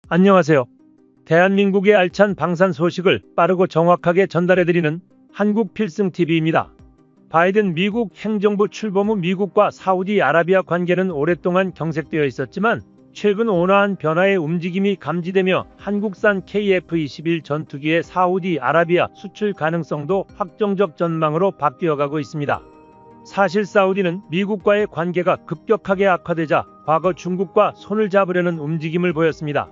안녕하세요. 대한민국의 알찬 방산 소식을 빠르고 정확하게 전달해드리는 한국필승TV입니다. 바이든 미국 행정부 출범 후 미국과 사우디아라비아 관계는 오랫동안 경색되어 있었지만 최근 온화한 변화의 움직임이 감지되며 한국산 KF-21 전투기의 사우디아라비아 수출 가능성도 확정적 전망으로 바뀌어가고 있습니다. 사실 사우디는 미국과의 관계가 급격하게 악화되자 과거 중국과 손을 잡으려는 움직임을 보였습니다.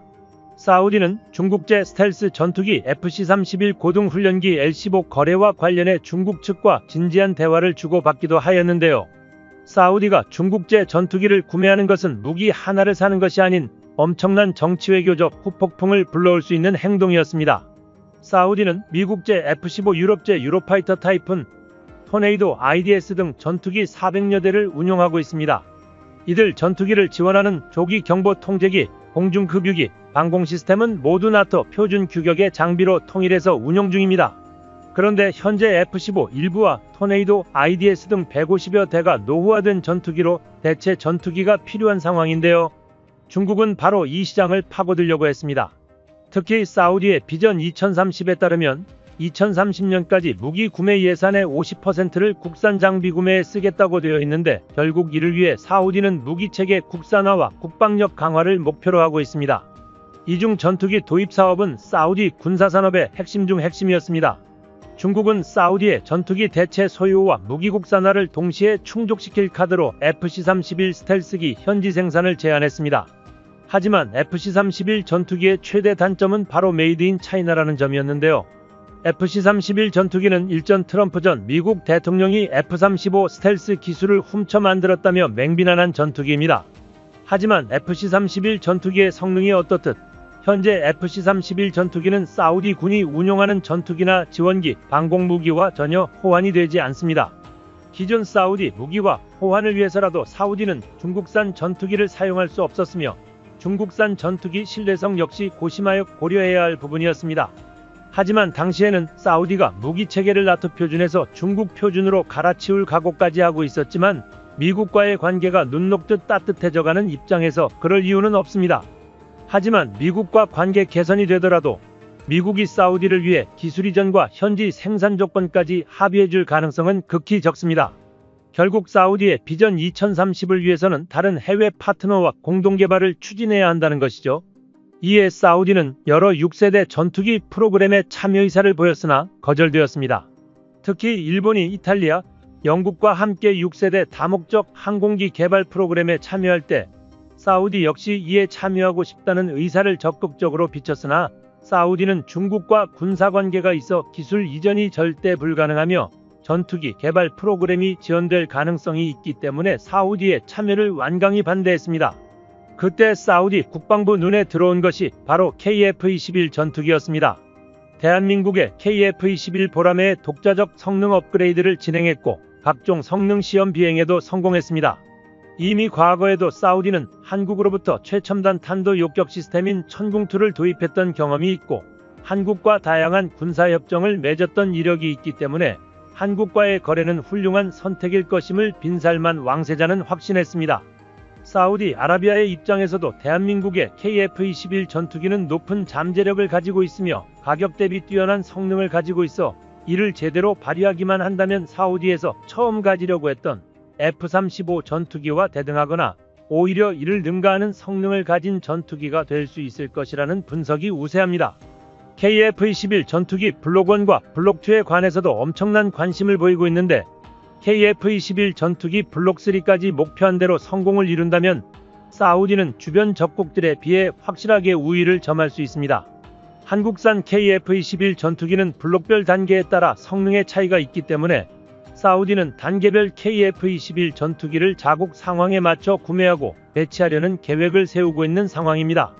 사우디는 중국제 스텔스 전투기 FC-31 고등훈련기 L-15 거래와 관련해 중국 측과 진지한 대화를 주고받기도 하였는데요. 사우디가 중국제 전투기를 구매하는 것은 무기 하나를 사는 것이 아닌 엄청난 정치외교적 후폭풍을 불러올 수 있는 행동이었습니다. 사우디는 미국제 F-15 유럽제 유로파이터 타입은 토네이도 IDS 등 전투기 400여 대를 운용하고 있습니다. 이들 전투기를 지원하는 조기 경보 통제기, 공중급유기, 방공 시스템은 모두 나토 표준 규격의 장비로 통일해서 운용 중입니다. 그런데 현재 F-15 일부와 토네이도 IDS 등 150여 대가 노후화된 전투기로 대체 전투기가 필요한 상황인데요. 중국은 바로 이 시장을 파고들려고 했습니다. 특히 사우디의 비전 2030에 따르면 2030년까지 무기 구매 예산의 50%를 국산 장비 구매에 쓰겠다고 되어 있는데 결국 이를 위해 사우디는 무기체계 국산화와 국방력 강화를 목표로 하고 있습니다. 이중 전투기 도입 사업은 사우디 군사산업의 핵심 중 핵심이었습니다. 중국은 사우디의 전투기 대체 소유와 무기 국산화를 동시에 충족시킬 카드로 FC-31 스텔스기 현지 생산을 제안했습니다. 하지만 FC-31 전투기의 최대 단점은 바로 메이드 인 차이나라는 점이었는데요. FC-31 전투기는 일전 트럼프 전 미국 대통령이 F-35 스텔스 기술을 훔쳐 만들었다며 맹비난한 전투기입니다. 하지만 FC-31 전투기의 성능이 어떻듯 현재 FC-31 전투기는 사우디 군이 운용하는 전투기나 지원기, 방공무기와 전혀 호환이 되지 않습니다. 기존 사우디 무기와 호환을 위해서라도 사우디는 중국산 전투기를 사용할 수 없었으며 중국산 전투기 신뢰성 역시 고심하여 고려해야 할 부분이었습니다. 하지만 당시에는 사우디가 무기체계를 나토 표준에서 중국 표준으로 갈아치울 각오까지 하고 있었지만 미국과의 관계가 눈 녹듯 따뜻해져가는 입장에서 그럴 이유는 없습니다. 하지만 미국과 관계 개선이 되더라도 미국이 사우디를 위해 기술 이전과 현지 생산 조건까지 합의해줄 가능성은 극히 적습니다. 결국 사우디의 비전 2030을 위해서는 다른 해외 파트너와 공동개발을 추진해야 한다는 것이죠. 이에 사우디는 여러 6세대 전투기 프로그램에 참여 의사를 보였으나 거절되었습니다. 특히 일본이 이탈리아, 영국과 함께 6세대 다목적 항공기 개발 프로그램에 참여할 때 사우디 역시 이에 참여하고 싶다는 의사를 적극적으로 비쳤으나 사우디는 중국과 군사관계가 있어 기술 이전이 절대 불가능하며 전투기 개발 프로그램이 지연될 가능성이 있기 때문에 사우디의 참여를 완강히 반대했습니다. 그때 사우디 국방부 눈에 들어온 것이 바로 KF-21 전투기였습니다. 대한민국의 KF-21 보라매의 독자적 성능 업그레이드를 진행했고 각종 성능 시험 비행에도 성공했습니다. 이미 과거에도 사우디는 한국으로부터 최첨단 탄도 요격 시스템인 천궁2를 도입했던 경험이 있고 한국과 다양한 군사협정을 맺었던 이력이 있기 때문에 한국과의 거래는 훌륭한 선택일 것임을 빈살만 왕세자는 확신했습니다. 사우디아라비아의 입장에서도 대한민국의 KF-21 전투기는 높은 잠재력을 가지고 있으며 가격 대비 뛰어난 성능을 가지고 있어 이를 제대로 발휘하기만 한다면 사우디에서 처음 가지려고 했던 F-35 전투기와 대등하거나 오히려 이를 능가하는 성능을 가진 전투기가 될 수 있을 것이라는 분석이 우세합니다. KF-21 전투기 블록 1과 블록 2에 관해서도 엄청난 관심을 보이고 있는데 KF-21 전투기 블록 3까지 목표한 대로 성공을 이룬다면 사우디는 주변 적국들에 비해 확실하게 우위를 점할 수 있습니다. 한국산 KF-21 전투기는 블록별 단계에 따라 성능의 차이가 있기 때문에 사우디는 단계별 KF-21 전투기를 자국 상황에 맞춰 구매하고 배치하려는 계획을 세우고 있는 상황입니다.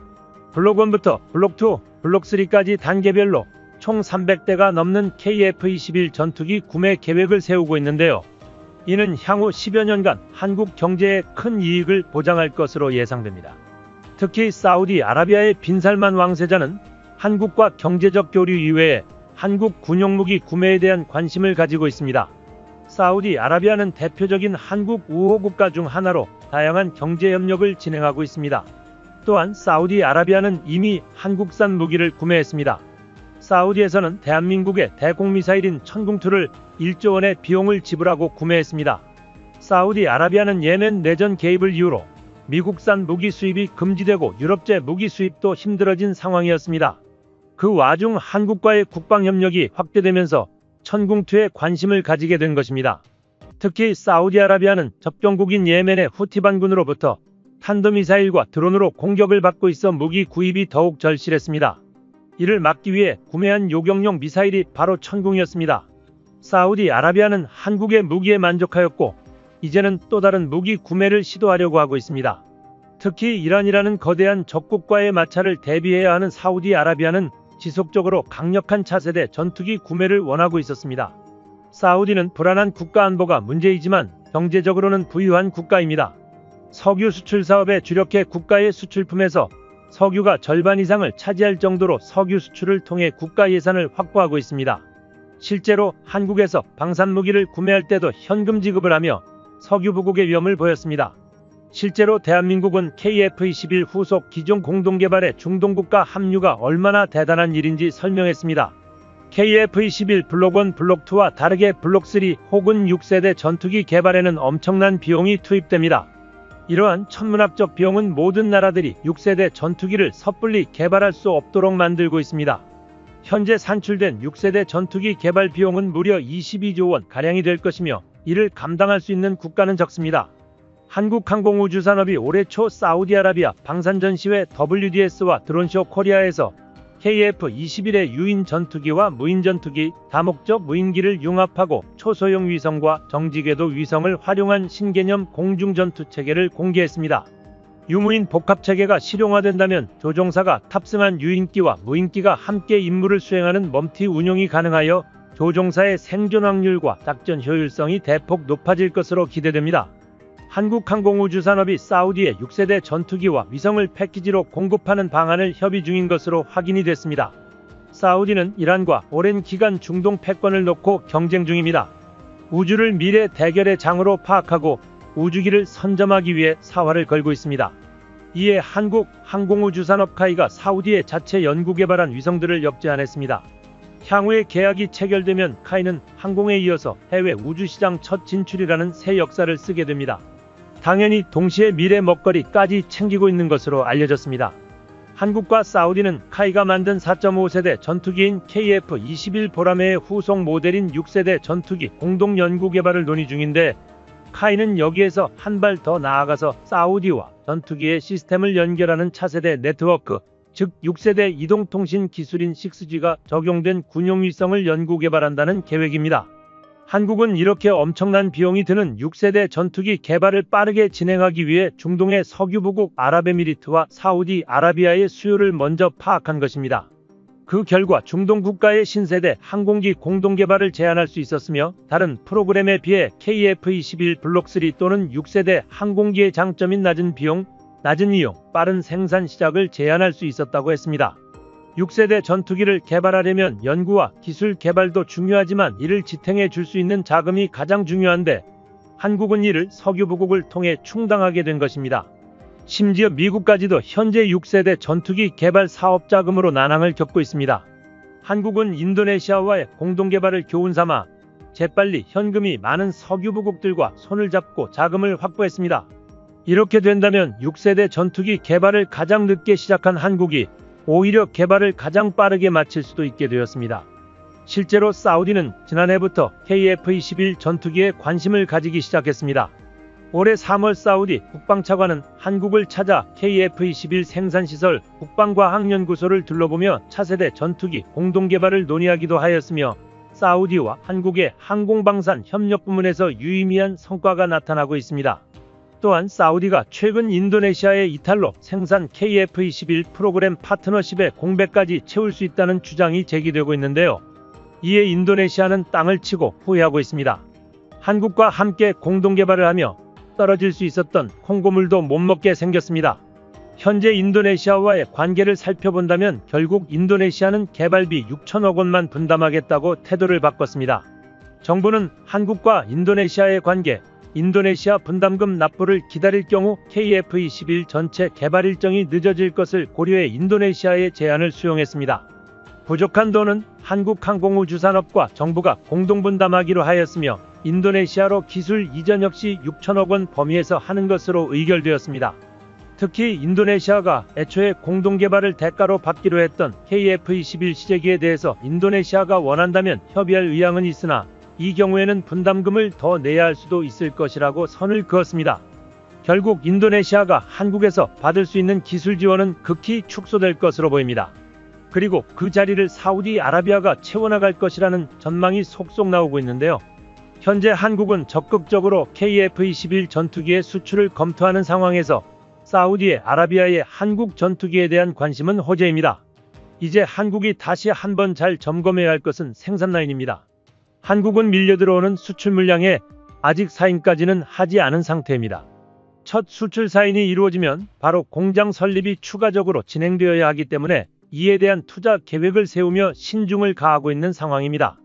블록 1부터 블록 2, 블록 3까지 단계별로 총 300대가 넘는 KF-21 전투기 구매 계획을 세우고 있는데요. 이는 향후 10여 년간 한국 경제에 큰 이익을 보장할 것으로 예상됩니다. 특히 사우디아라비아의 빈살만 왕세자는 한국과 경제적 교류 이외에 한국 군용무기 구매에 대한 관심을 가지고 있습니다. 사우디아라비아는 대표적인 한국 우호국가 중 하나로 다양한 경제협력을 진행하고 있습니다. 또한 사우디아라비아는 이미 한국산 무기를 구매했습니다. 사우디에서는 대한민국의 대공미사일인 천궁2를 1조 원의 비용을 지불하고 구매했습니다. 사우디아라비아는 예멘 내전 개입을 이유로 미국산 무기 수입이 금지되고 유럽제 무기 수입도 힘들어진 상황이었습니다. 그 와중 한국과의 국방협력이 확대되면서 천궁2에 관심을 가지게 된 것입니다. 특히 사우디아라비아는 접경국인 예멘의 후티 반군으로부터 탄도미사일과 드론으로 공격을 받고 있어 무기 구입이 더욱 절실했습니다. 이를 막기 위해 구매한 요격용 미사일이 바로 천궁이었습니다. 사우디아라비아는 한국의 무기에 만족하였고 이제는 또 다른 무기 구매를 시도하려고 하고 있습니다. 특히 이란이라는 거대한 적국과의 마찰을 대비해야 하는 사우디아라비아는 지속적으로 강력한 차세대 전투기 구매를 원하고 있었습니다. 사우디는 불안한 국가 안보가 문제이지만 경제적으로는 부유한 국가입니다. 석유 수출 사업에 주력해 국가의 수출품에서 석유가 절반 이상을 차지할 정도로 석유 수출을 통해 국가 예산을 확보하고 있습니다. 실제로 한국에서 방산무기를 구매할 때도 현금 지급을 하며 석유 부국의 위험을 보였습니다. 실제로 대한민국은 KF-21 후속 기종 공동개발의 중동국가 합류가 얼마나 대단한 일인지 설명했습니다. KF-21 블록 1, 블록 2와 다르게 블록 3 혹은 6세대 전투기 개발에는 엄청난 비용이 투입됩니다. 이러한 천문학적 비용은 모든 나라들이 6세대 전투기를 섣불리 개발할 수 없도록 만들고 있습니다. 현재 산출된 6세대 전투기 개발 비용은 무려 22조 원 가량이 될 것이며 이를 감당할 수 있는 국가는 적습니다. 한국항공우주산업이 올해 초 사우디아라비아 방산전시회 WDS와 드론쇼 코리아에서 KF-21의 유인 전투기와 무인 전투기, 다목적 무인기를 융합하고 초소형 위성과 정지궤도 위성을 활용한 신개념 공중전투체계를 공개했습니다. 유무인 복합체계가 실용화된다면 조종사가 탑승한 유인기와 무인기가 함께 임무를 수행하는 멀티 운용이 가능하여 조종사의 생존 확률과 작전 효율성이 대폭 높아질 것으로 기대됩니다. 한국항공우주산업이 사우디에 6세대 전투기와 위성을 패키지로 공급하는 방안을 협의 중인 것으로 확인이 됐습니다. 사우디는 이란과 오랜 기간 중동 패권을 놓고 경쟁 중입니다. 우주를 미래 대결의 장으로 파악하고 우주기를 선점하기 위해 사활을 걸고 있습니다. 이에 한국항공우주산업 카이가 사우디에 자체 연구개발한 위성들을 역제안했습니다. 향후에 계약이 체결되면 카이는 항공에 이어서 해외 우주시장 첫 진출이라는 새 역사를 쓰게 됩니다. 당연히 동시에 미래 먹거리까지 챙기고 있는 것으로 알려졌습니다. 한국과 사우디는 카이가 만든 4.5세대 전투기인 KF-21 보라매의 후속 모델인 6세대 전투기 공동 연구 개발을 논의 중인데 카이는 여기에서 한 발 더 나아가서 사우디와 전투기의 시스템을 연결하는 차세대 네트워크, 즉 6세대 이동통신 기술인 6G가 적용된 군용위성을 연구 개발한다는 계획입니다. 한국은 이렇게 엄청난 비용이 드는 6세대 전투기 개발을 빠르게 진행하기 위해 중동의 석유부국 아랍에미리트와 사우디아라비아의 수요를 먼저 파악한 것입니다. 그 결과 중동 국가의 신세대 항공기 공동개발을 제안할 수 있었으며 다른 프로그램에 비해 KF-21 블록 3 또는 6세대 항공기의 장점인 낮은 비용, 낮은 이용, 빠른 생산 시작을 제안할 수 있었다고 했습니다. 6세대 전투기를 개발하려면 연구와 기술 개발도 중요하지만 이를 지탱해 줄 수 있는 자금이 가장 중요한데 한국은 이를 석유부국을 통해 충당하게 된 것입니다. 심지어 미국까지도 현재 6세대 전투기 개발 사업 자금으로 난항을 겪고 있습니다. 한국은 인도네시아와의 공동개발을 교훈삼아 재빨리 현금이 많은 석유부국들과 손을 잡고 자금을 확보했습니다. 이렇게 된다면 6세대 전투기 개발을 가장 늦게 시작한 한국이 오히려 개발을 가장 빠르게 마칠 수도 있게 되었습니다. 실제로 사우디는 지난해부터 KF-21 전투기에 관심을 가지기 시작했습니다. 올해 3월 사우디 국방차관은 한국을 찾아 KF-21 생산시설 국방과학연구소를 둘러보며 차세대 전투기 공동개발을 논의하기도 하였으며 사우디와 한국의 항공방산 협력 부문에서 유의미한 성과가 나타나고 있습니다. 또한 사우디가 최근 인도네시아의 이탈로 생산 KF-21 프로그램 파트너십의 공백까지 채울 수 있다는 주장이 제기되고 있는데요. 이에 인도네시아는 땅을 치고 후회하고 있습니다. 한국과 함께 공동개발을 하며 떨어질 수 있었던 콩고물도 못 먹게 생겼습니다. 현재 인도네시아와의 관계를 살펴본다면 결국 인도네시아는 개발비 6천억 원만 분담하겠다고 태도를 바꿨습니다. 정부는 한국과 인도네시아의 관계, 인도네시아 분담금 납부를 기다릴 경우 KF-21 전체 개발 일정이 늦어질 것을 고려해 인도네시아의 제안을 수용했습니다. 부족한 돈은 한국항공우주산업과 정부가 공동 분담하기로 하였으며 인도네시아로 기술 이전 역시 6천억 원 범위에서 하는 것으로 의결되었습니다. 특히 인도네시아가 애초에 공동개발을 대가로 받기로 했던 KF-21 시제기에 대해서 인도네시아가 원한다면 협의할 의향은 있으나 이 경우에는 분담금을 더 내야 할 수도 있을 것이라고 선을 그었습니다. 결국 인도네시아가 한국에서 받을 수 있는 기술 지원은 극히 축소될 것으로 보입니다. 그리고 그 자리를 사우디아라비아가 채워나갈 것이라는 전망이 속속 나오고 있는데요. 현재 한국은 적극적으로 KF-21 전투기의 수출을 검토하는 상황에서 사우디아라비아의 한국 전투기에 대한 관심은 호재입니다. 이제 한국이 다시 한번 잘 점검해야 할 것은 생산 라인입니다. 한국은 밀려들어오는 수출 물량에 아직 사인까지는 하지 않은 상태입니다. 첫 수출 사인이 이루어지면 바로 공장 설립이 추가적으로 진행되어야 하기 때문에 이에 대한 투자 계획을 세우며 신중을 가하고 있는 상황입니다.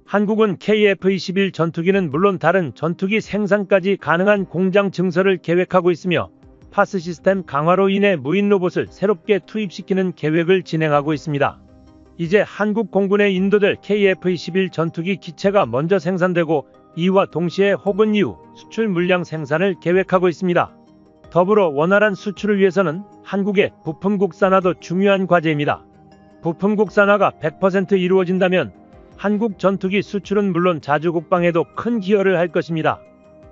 한국은 KF-21 전투기는 물론 다른 전투기 생산까지 가능한 공장 증설을 계획하고 있으며 파스 시스템 강화로 인해 무인 로봇을 새롭게 투입시키는 계획을 진행하고 있습니다. 이제 한국 공군에 인도될 KF-21 전투기 기체가 먼저 생산되고 이와 동시에 혹은 이후 수출 물량 생산을 계획하고 있습니다. 더불어 원활한 수출을 위해서는 한국의 부품 국산화도 중요한 과제입니다. 부품 국산화가 100% 이루어진다면 한국 전투기 수출은 물론 자주 국방에도 큰 기여를 할 것입니다.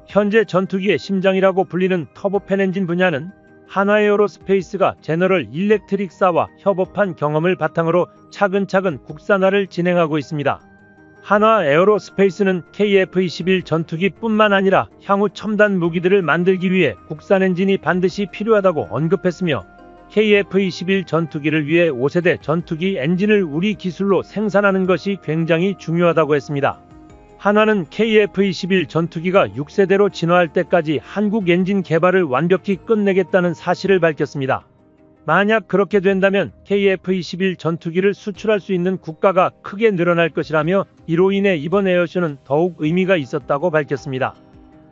현재 전투기의 심장이라고 불리는 터보팬 엔진 분야는 한화에어로스페이스가 제너럴 일렉트릭사와 협업한 경험을 바탕으로 차근차근 국산화를 진행하고 있습니다. 한화에어로스페이스는 KF-21 전투기뿐만 아니라 향후 첨단 무기들을 만들기 위해 국산 엔진이 반드시 필요하다고 언급했으며 KF-21 전투기를 위해 5세대 전투기 엔진을 우리 기술로 생산하는 것이 굉장히 중요하다고 했습니다. 한화는 KF-21 전투기가 6세대로 진화할 때까지 한국 엔진 개발을 완벽히 끝내겠다는 사실을 밝혔습니다. 만약 그렇게 된다면 KF-21 전투기를 수출할 수 있는 국가가 크게 늘어날 것이라며 이로 인해 이번 에어쇼는 더욱 의미가 있었다고 밝혔습니다.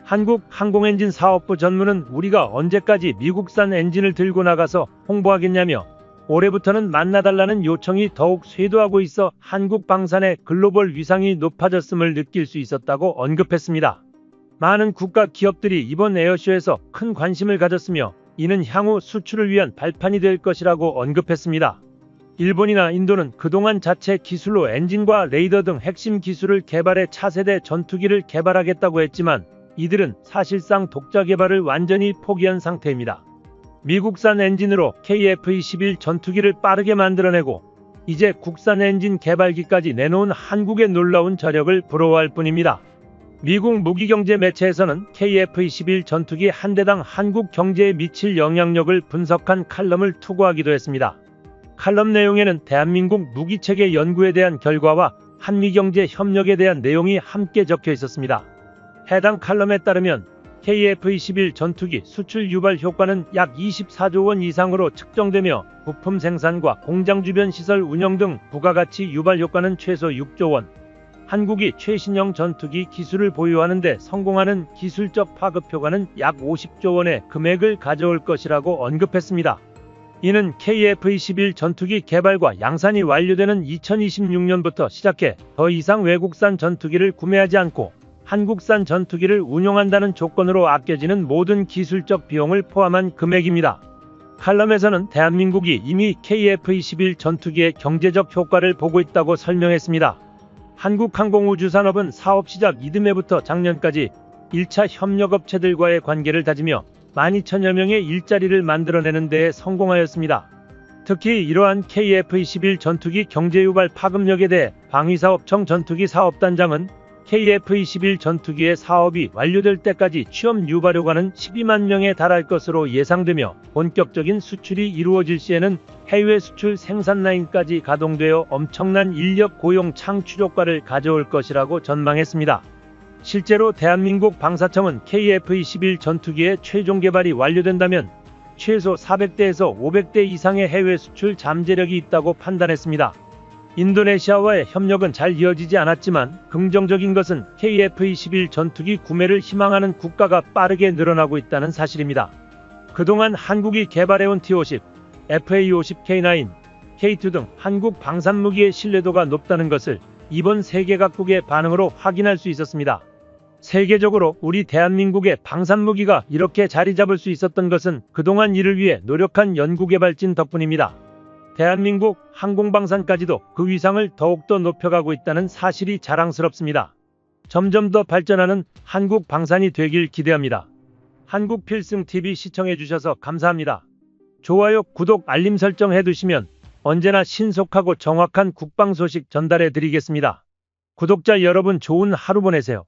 한국항공엔진사업부 전무는 우리가 언제까지 미국산 엔진을 들고 나가서 홍보하겠냐며 올해부터는 만나달라는 요청이 더욱 쇄도하고 있어 한국 방산의 글로벌 위상이 높아졌음을 느낄 수 있었다고 언급했습니다. 많은 국가 기업들이 이번 에어쇼에서 큰 관심을 가졌으며 이는 향후 수출을 위한 발판이 될 것이라고 언급했습니다. 일본이나 인도는 그동안 자체 기술로 엔진과 레이더 등 핵심 기술을 개발해 차세대 전투기를 개발하겠다고 했지만 이들은 사실상 독자 개발을 완전히 포기한 상태입니다. 미국산 엔진으로 KF-21 전투기를 빠르게 만들어내고 이제 국산 엔진 개발기까지 내놓은 한국의 놀라운 저력을 부러워할 뿐입니다. 미국 무기경제 매체에서는 KF-21 전투기 한 대당 한국 경제에 미칠 영향력을 분석한 칼럼을 투고하기도 했습니다. 칼럼 내용에는 대한민국 무기체계 연구에 대한 결과와 한미경제 협력에 대한 내용이 함께 적혀 있었습니다. 해당 칼럼에 따르면 KF-21 전투기 수출 유발 효과는 약 24조 원 이상으로 측정되며 부품 생산과 공장 주변 시설 운영 등 부가가치 유발 효과는 최소 6조 원, 한국이 최신형 전투기 기술을 보유하는 데 성공하는 기술적 파급 효과는 약 50조 원의 금액을 가져올 것이라고 언급했습니다. 이는 KF-21 전투기 개발과 양산이 완료되는 2026년부터 시작해 더 이상 외국산 전투기를 구매하지 않고 한국산 전투기를 운용한다는 조건으로 아껴지는 모든 기술적 비용을 포함한 금액입니다. 칼럼에서는 대한민국이 이미 KF-21 전투기의 경제적 효과를 보고 있다고 설명했습니다. 한국항공우주산업은 사업 시작 이듬해부터 작년까지 1차 협력업체들과의 관계를 다지며 12,000여 명의 일자리를 만들어내는 데에 성공하였습니다. 특히 이러한 KF-21 전투기 경제유발 파급력에 대해 방위사업청 전투기 사업단장은 KF-21 전투기의 사업이 완료될 때까지 취업 유발효과는 12만 명에 달할 것으로 예상되며 본격적인 수출이 이루어질 시에는 해외 수출 생산 라인까지 가동되어 엄청난 인력 고용 창출 효과를 가져올 것이라고 전망했습니다. 실제로 대한민국 방사청은 KF-21 전투기의 최종 개발이 완료된다면 최소 400대에서 500대 이상의 해외 수출 잠재력이 있다고 판단했습니다. 인도네시아와의 협력은 잘 이어지지 않았지만 긍정적인 것은 KF-21 전투기 구매를 희망하는 국가가 빠르게 늘어나고 있다는 사실입니다. 그동안 한국이 개발해온 T-50, FA-50K9, K2 등 한국 방산무기의 신뢰도가 높다는 것을 이번 세계 각국의 반응으로 확인할 수 있었습니다. 세계적으로 우리 대한민국의 방산무기가 이렇게 자리 잡을 수 있었던 것은 그동안 이를 위해 노력한 연구개발진 덕분입니다. 대한민국 항공방산까지도 그 위상을 더욱더 높여가고 있다는 사실이 자랑스럽습니다. 점점 더 발전하는 한국 방산이 되길 기대합니다. 한국필승TV 시청해주셔서 감사합니다. 좋아요, 구독, 알림 설정 해두시면 언제나 신속하고 정확한 국방 소식 전달해드리겠습니다. 구독자 여러분 좋은 하루 보내세요.